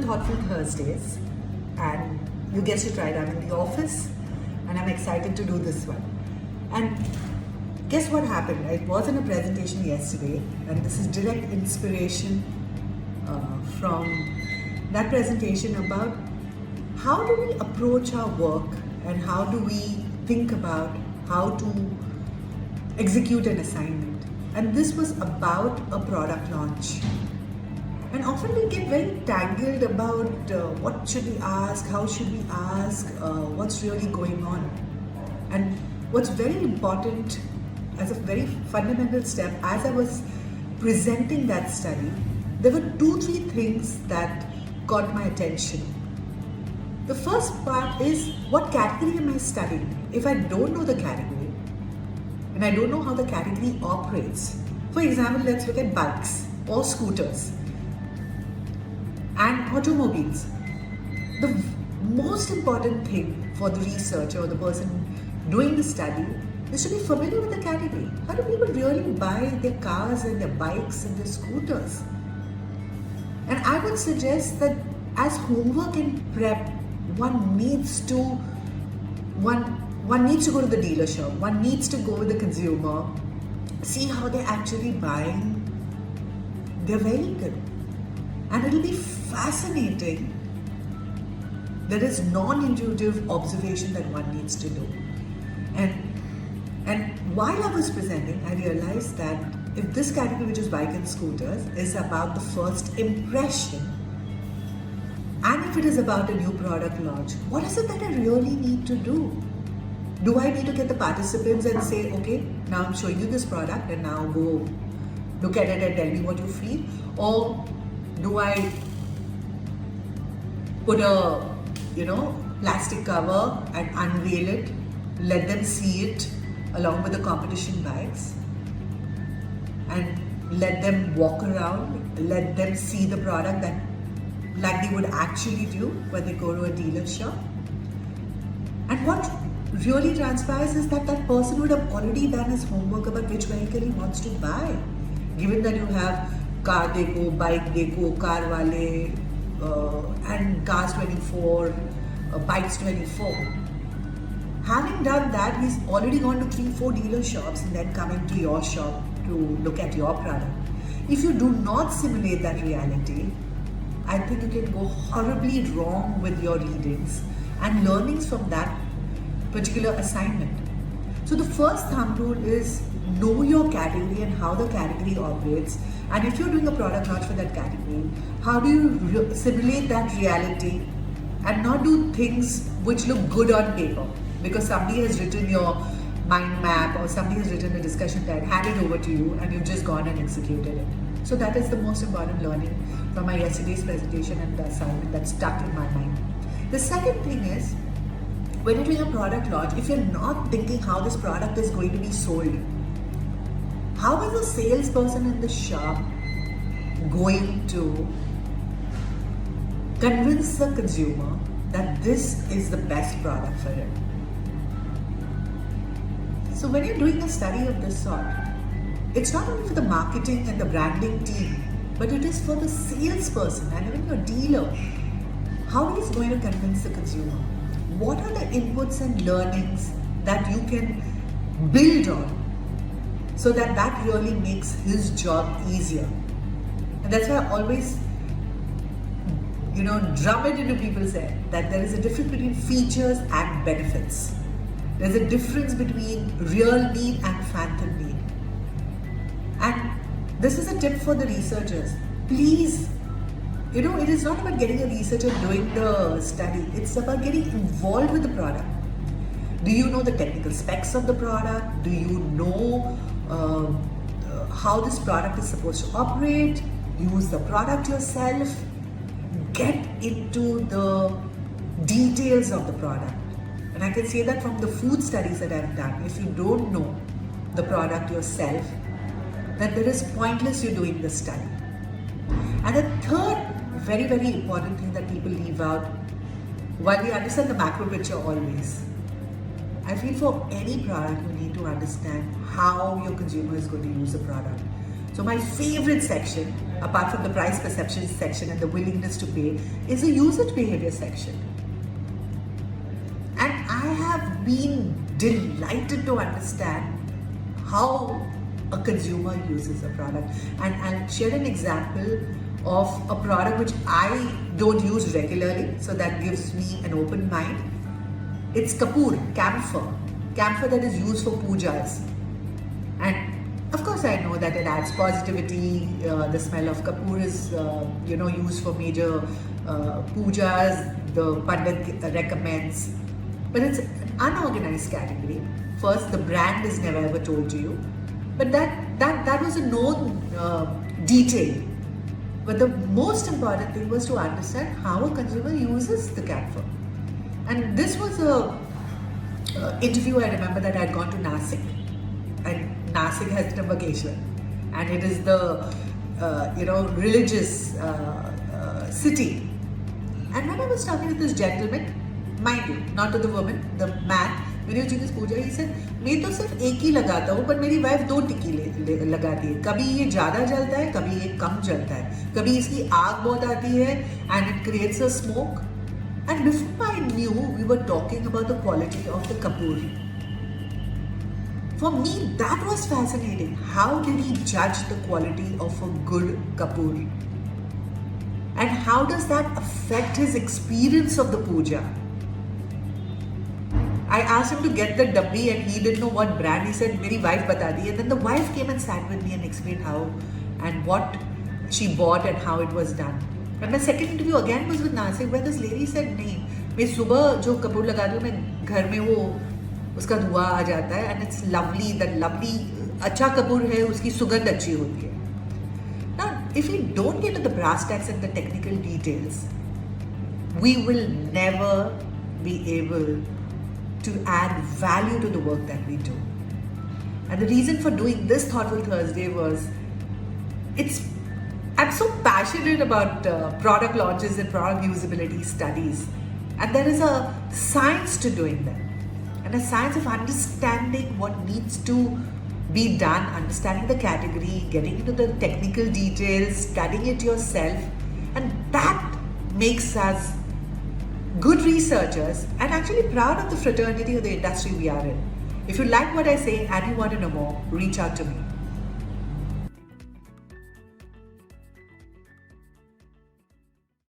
Thoughtful Thursdays, and you guess it right, I'm in the office and I'm excited to do this one. And guess what happened? It was in a presentation yesterday, and this is direct inspiration from that presentation about how do we approach our work and how do we think about how to execute an assignment. And this was about a product launch. And often we get very tangled about what should we ask, how should we ask, what's really going on. And what's very important as a very fundamental step, as I was presenting that study, there were 2-3 things that caught my attention. The first part is, what category am I studying? If I don't know the category and I don't know how the category operates, for example, let's look at bikes or scooters and automobiles. The most important thing for the researcher or the person doing the study is to be familiar with the category. How do people really buy their cars and their bikes and their scooters? And I would suggest that as homework and prep, one needs to go to the dealership, one needs to go with the consumer, see how they're actually buying their vehicle. And it'll be fascinating. There is non-intuitive observation that one needs to do. And while I was presenting, I realized that if this category, which is bike and scooters, is about the first impression, and if it is about a new product launch, what is it that I really need to do? Do I need to get the participants and say, okay, now I'm showing you this product and now go look at it and tell me what you feel? Or do I put a plastic cover and unveil it, let them see it along with the competition bikes, and let them walk around, let them see the product that like they would actually do when they go to a dealership? And what really transpires is that that person would have already done his homework about which vehicle he wants to buy. Given that you have Car Deco, Bike Deco, Car Wale, and Cars 24, Bikes 24. Having done that, he's already gone to 3-4 dealerships and then coming to your shop to look at your product. If you do not simulate that reality, I think you can go horribly wrong with your readings and learnings from that particular assignment. So the first thumb rule is know your category and how the category operates. And if you're doing a product launch for that category, how do you simulate that reality and not do things which look good on paper because somebody has written your mind map or somebody has written a discussion guide, handed over to you, and you've just gone and executed it. So that is the most important learning from my yesterday's presentation and the assignment that stuck in my mind. The second thing is, when you're doing a product launch, if you're not thinking how this product is going to be sold, how is a salesperson in the shop going to convince the consumer that this is the best product for him? So when you're doing a study of this sort, it's not only for the marketing and the branding team, but it is for the salesperson and even your dealer. How he's going to convince the consumer? What are the inputs and learnings that you can build on so that that really makes his job easier? And that's why I always drum it into people's head that there is a difference between features and benefits. There's a difference between real need and phantom need. And this is a tip for the researchers. Please, it is not about getting a researcher doing the study. It's about getting involved with the product. Do you know the technical specs of the product? Do you know how this product is supposed to operate? Use the product yourself. Get into the details of the product. And I can say that from the food studies that I've done, if you don't know the product yourself, that there is pointless you doing the study. And the third very, very important thing that people leave out, while we understand the macro picture always, I feel for any product you need to understand how your consumer is going to use the product. So my favorite section apart from the price perception section and the willingness to pay, is the usage behavior section. And I have been delighted to understand how a consumer uses a product. And I'll share an example of a product which I don't use regularly, so that gives me an open mind. It's kapoor, camphor that is used for pujas. And of course I know that it adds positivity. The smell of kapoor is used for major pujas. The pandit recommends. But it's an unorganized category. First, the brand is never ever told to you. But that was a known detail. But the most important thing was to understand how a consumer uses the camphor. And this was a interview I remember that I had gone to Nasik. And Nasik has Trimbakeshwar. And it is the religious city. And when I was talking to this gentleman, mind you, not to the woman, the man, when you do puja, he said, मैं तो सिर्फ एक ही लगाता हूँ, पर मेरी wife 2 टिक्की लगाती है. कभी ये ज़्यादा जलता है, कभी ये कम जलता है. कभी इसकी आग बहुत आती है, and it creates a smoke. And before I knew, we were talking about the quality of the kapoor. For me, that was fascinating. How did he judge the quality of a good kapoor? And how does that affect his experience of the puja? I asked him to get the dabbi and he didn't know what brand. He said, "Meri wife bata di." And then the wife came and sat with me and explained how and what she bought and how it was done. And my second interview again was with Nasik, where this lady said, "नहीं, मैं सुबह जो कपूर लगाती हूँ, मैं घर में वो उसका धुआं आ जाता है and it's lovely, that lovely अच्छा कपूर है, उसकी सुगंध अच्छी होती है." Now, if we don't get to the brass tacks and the technical details, we will never be able to add value to the work that we do. And the reason for doing this Thoughtful Thursday was, I'm so passionate about product launches and product usability studies. And there is a science to doing them. And a science of understanding what needs to be done, understanding the category, getting into the technical details, studying it yourself. And that makes us good researchers and actually proud of the fraternity of the industry we are in. If you like what I say and you want to know more, reach out to me.